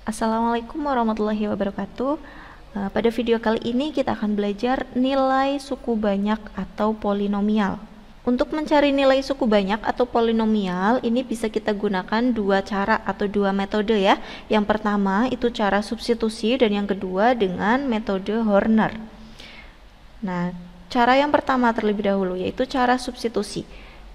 Assalamualaikum warahmatullahi wabarakatuh. Pada video kali ini kita akan belajar nilai suku banyak atau polinomial. Untuk mencari nilai suku banyak atau polinomial, ini bisa kita gunakan dua cara atau dua metode ya. Yang pertama itu cara substitusi dan yang kedua dengan metode Horner. Nah, cara yang pertama terlebih dahulu yaitu cara substitusi.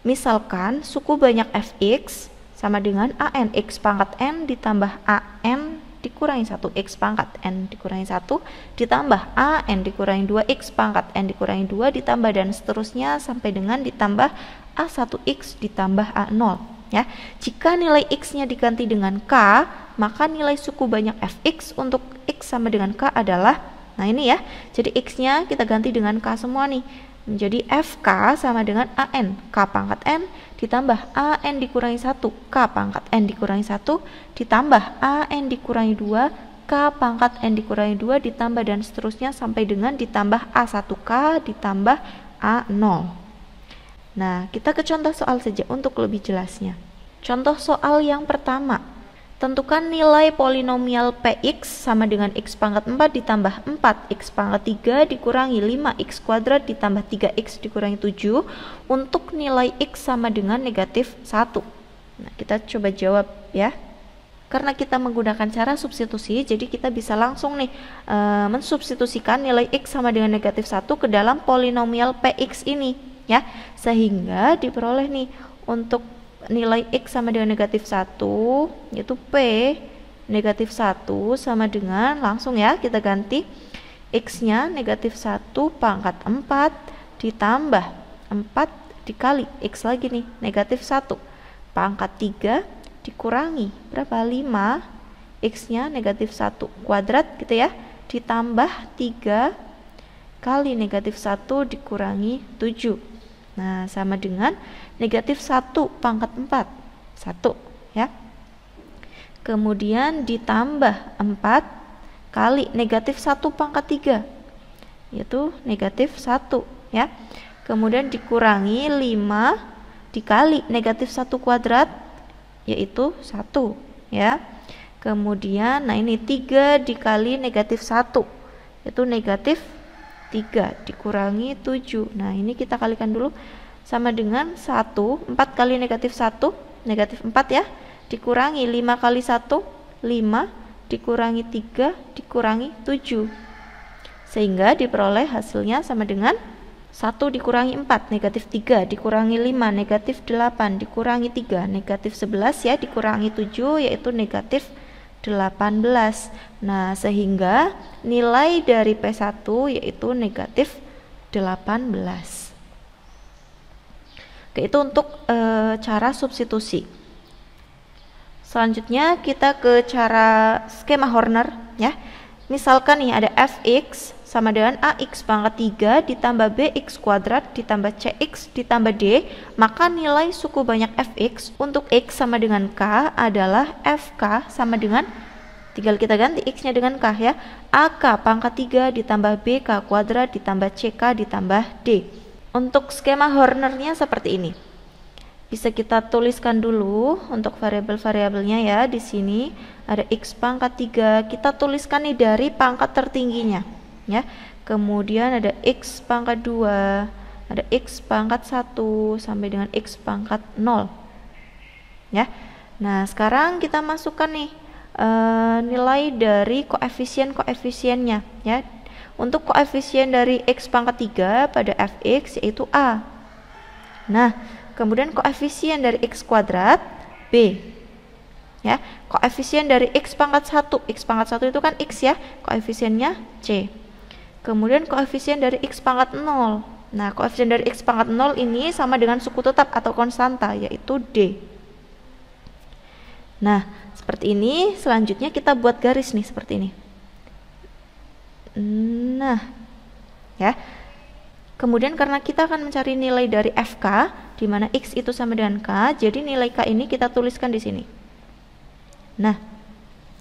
Misalkan suku banyak fx sama dengan an x pangkat n ditambah an dikurangi 1 x pangkat n dikurangi 1 ditambah an dikurangi 2 x pangkat n dikurangi 2 ditambah dan seterusnya sampai dengan ditambah a1x ditambah a0 ya. Jika nilai x-nya diganti dengan k, maka nilai suku banyak fx untuk x sama dengan k adalah, nah ini ya, jadi x-nya kita ganti dengan k semua nih, menjadi fk sama dengan an k pangkat n ditambah an dikurangi 1 k pangkat n dikurangi 1 ditambah an dikurangi 2 k pangkat n dikurangi 2 ditambah dan seterusnya sampai dengan ditambah a1k ditambah a0. Nah, kita ke contoh soal saja untuk lebih jelasnya. Contoh soal yang pertama, tentukan nilai polinomial px sama dengan x pangkat 4 ditambah 4x pangkat 3 dikurangi 5x kuadrat ditambah 3x dikurangi 7 untuk nilai x sama dengan negatif 1. Nah, kita coba jawab ya. Karena kita menggunakan cara substitusi, jadi kita bisa langsung nih mensubstitusikan nilai x sama dengan negatif 1 ke dalam polinomial px ini ya. Sehingga diperoleh nih untuk nilai x sama dengan negatif 1 yaitu p negatif 1 sama dengan, langsung ya kita ganti x nya negatif 1 pangkat 4 ditambah 4 dikali x lagi nih negatif 1 pangkat 3 dikurangi berapa, 5 x nya negatif 1 kuadrat gitu ya, ditambah 3 kali negatif 1 dikurangi 7. Nah, sama dengan negatif 1 pangkat 4 1 ya. Kemudian ditambah 4 kali negatif 1 pangkat 3 yaitu negatif 1 ya. Kemudian dikurangi 5 dikali negatif 1 kuadrat yaitu 1 ya. Kemudian nah ini 3 dikali negatif 1 yaitu negatif 3 dikurangi 7. Nah, ini kita kalikan dulu sama dengan 1, 4 kali negatif 1, negatif 4 ya, dikurangi 5 kali 1, 5, dikurangi 3, dikurangi 7. Sehingga diperoleh hasilnya sama dengan 1 dikurangi 4, negatif 3, dikurangi 5, negatif 8, dikurangi 3, negatif 11 ya, dikurangi 7, yaitu negatif 18. Nah, sehingga nilai dari P1 yaitu negatif 18. Oke, itu untuk cara substitusi. Selanjutnya kita ke cara skema Horner ya. Misalkan nih ada fx sama dengan ax pangkat 3 ditambah bx kuadrat ditambah cx ditambah d, maka nilai suku banyak fx untuk x sama dengan k adalah fk sama dengan, tinggal kita ganti x nya dengan k ya, ak pangkat 3 ditambah bk kuadrat ditambah ck ditambah d. Untuk skema Hornernya seperti ini. Bisa kita tuliskan dulu untuk variabel-variabelnya ya. Di sini ada x pangkat 3, kita tuliskan nih dari pangkat tertingginya ya. Kemudian ada x pangkat 2, ada x pangkat 1 sampai dengan x pangkat 0 ya. Nah, sekarang kita masukkan nih nilai dari koefisien-koefisiennya ya. Untuk koefisien dari x pangkat 3 pada fx yaitu a. Nah, kemudian koefisien dari x kuadrat b ya. Koefisien dari x pangkat 1, x pangkat 1 itu kan x ya, koefisiennya c. Kemudian koefisien dari x pangkat 0. Nah, koefisien dari x pangkat 0 ini sama dengan suku tetap atau konstanta yaitu d. Nah, seperti ini. Selanjutnya kita buat garis nih seperti ini. Nah, ya. Kemudian karena kita akan mencari nilai dari fk di mana x itu sama dengan k, jadi nilai k ini kita tuliskan di sini. Nah,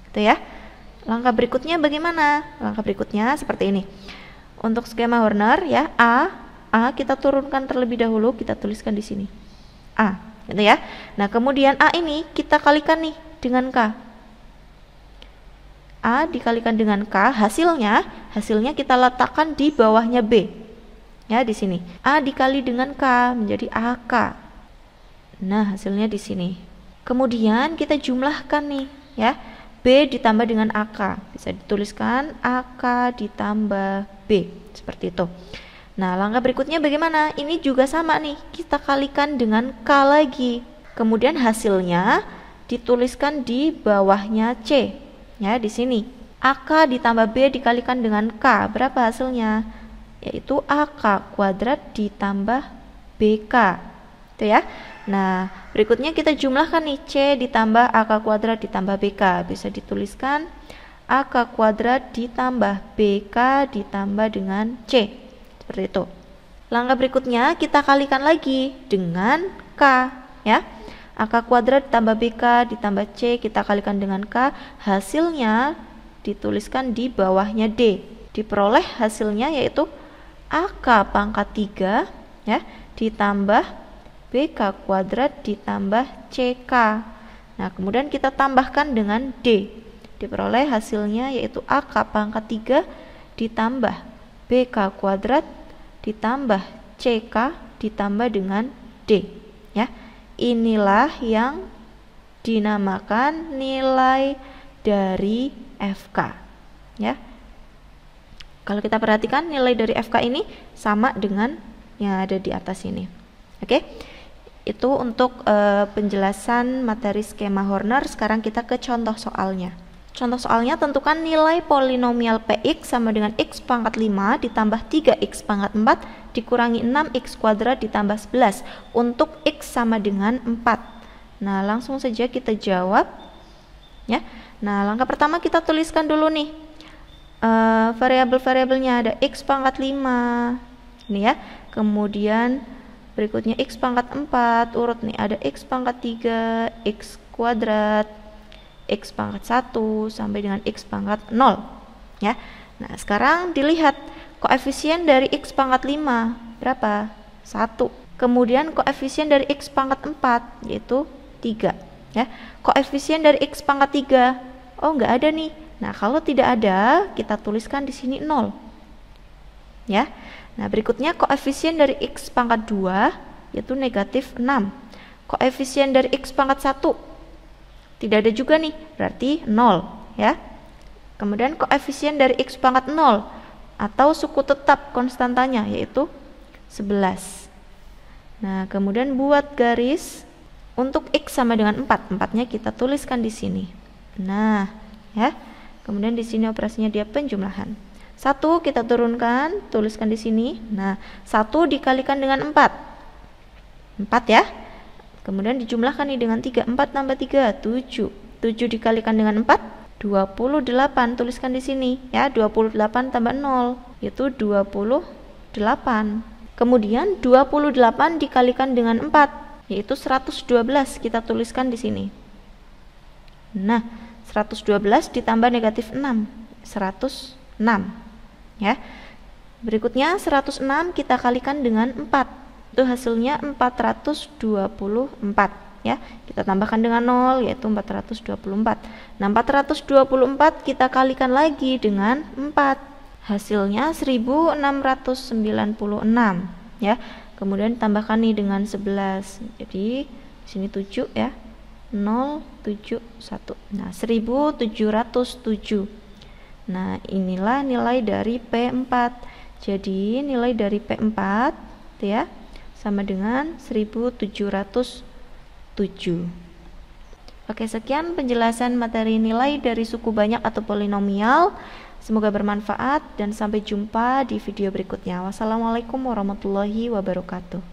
itu ya. Langkah berikutnya bagaimana? Langkah berikutnya seperti ini. Untuk skema Horner ya, a kita turunkan terlebih dahulu, kita tuliskan di sini. A, gitu ya. Nah, kemudian a ini kita kalikan nih dengan k. A dikalikan dengan K, hasilnya kita letakkan di bawahnya B. Ya, di sini. A dikali dengan K menjadi AK. Nah, hasilnya di sini. Kemudian kita jumlahkan nih, ya. B ditambah dengan AK. Bisa dituliskan AK ditambah B. Seperti itu. Nah, langkah berikutnya bagaimana? Ini juga sama nih. Kita kalikan dengan K lagi. Kemudian hasilnya dituliskan di bawahnya C. Ya, di sini. AK ditambah B dikalikan dengan K. Berapa hasilnya? Yaitu AK kuadrat ditambah BK. Itu ya. Nah, berikutnya kita jumlahkan nih, C ditambah AK kuadrat ditambah BK. Bisa dituliskan AK kuadrat ditambah BK ditambah dengan C. Seperti itu. Langkah berikutnya kita kalikan lagi dengan K, ya. AK kuadrat ditambah BK ditambah C kita kalikan dengan K. Hasilnya dituliskan di bawahnya D. Diperoleh hasilnya yaitu AK pangkat 3, ya, ditambah BK kuadrat ditambah CK. Nah, kemudian kita tambahkan dengan D. Diperoleh hasilnya yaitu AK pangkat 3 ditambah BK kuadrat ditambah CK ditambah dengan D. Ya, inilah yang dinamakan nilai dari FK. Ya, kalau kita perhatikan nilai dari FK ini sama dengan yang ada di atas ini. Oke. Itu untuk penjelasan materi skema Horner. Sekarang kita ke contoh soalnya. Contoh soalnya, tentukan nilai polinomial Px sama dengan x pangkat 5 ditambah 3x pangkat 4 dikurangi 6x kuadrat ditambah 11 untuk x sama dengan 4. Nah, langsung saja kita jawab. Ya. Nah, langkah pertama kita tuliskan dulu nih variabel-variabelnya. Ada x pangkat 5. Ini ya. Kemudian berikutnya x pangkat 4, urut nih, ada x pangkat 3, x kuadrat, x pangkat 1, sampai dengan x pangkat 0. Ya. Nah, sekarang dilihat koefisien dari x pangkat 5, berapa? 1. Kemudian koefisien dari x pangkat 4, yaitu 3. Ya. Koefisien dari x pangkat 3, oh nggak ada nih. Nah, kalau tidak ada, kita tuliskan di sini 0. Ya. Nah, berikutnya koefisien dari x pangkat 2 yaitu negatif 6. Koefisien dari x pangkat 1 tidak ada juga nih, berarti 0, ya. Kemudian koefisien dari x pangkat 0 atau suku tetap konstantanya yaitu 11. Nah, kemudian buat garis untuk x sama dengan 4. 4-nya kita tuliskan di sini. Nah, ya. Kemudian di sini operasinya dia penjumlahan. 1 kita turunkan, tuliskan di sini. Nah, 1 dikalikan dengan 4. 4 ya. Kemudian dijumlahkan nih dengan 3. 4 tambah 3, 7. 7 dikalikan dengan 4, 28. Tuliskan di sini ya, 28 tambah 0 yaitu 28. Kemudian 28 dikalikan dengan 4 yaitu 112. Kita tuliskan di sini. Nah, 112 ditambah negatif 6, 106. Ya. Berikutnya 106 kita kalikan dengan 4. Itu hasilnya 424, ya. Kita tambahkan dengan 0 yaitu 424. Nah, 424 kita kalikan lagi dengan 4. Hasilnya 1696, ya. Kemudian tambahkan nih dengan 11. Jadi di sini 7 ya. 071. Nah, 1707. Nah, inilah nilai dari P4. Jadi, nilai dari P4 ya sama dengan 1707. Oke, sekian penjelasan materi nilai dari suku banyak atau polinomial. Semoga bermanfaat dan sampai jumpa di video berikutnya. Wassalamualaikum warahmatullahi wabarakatuh.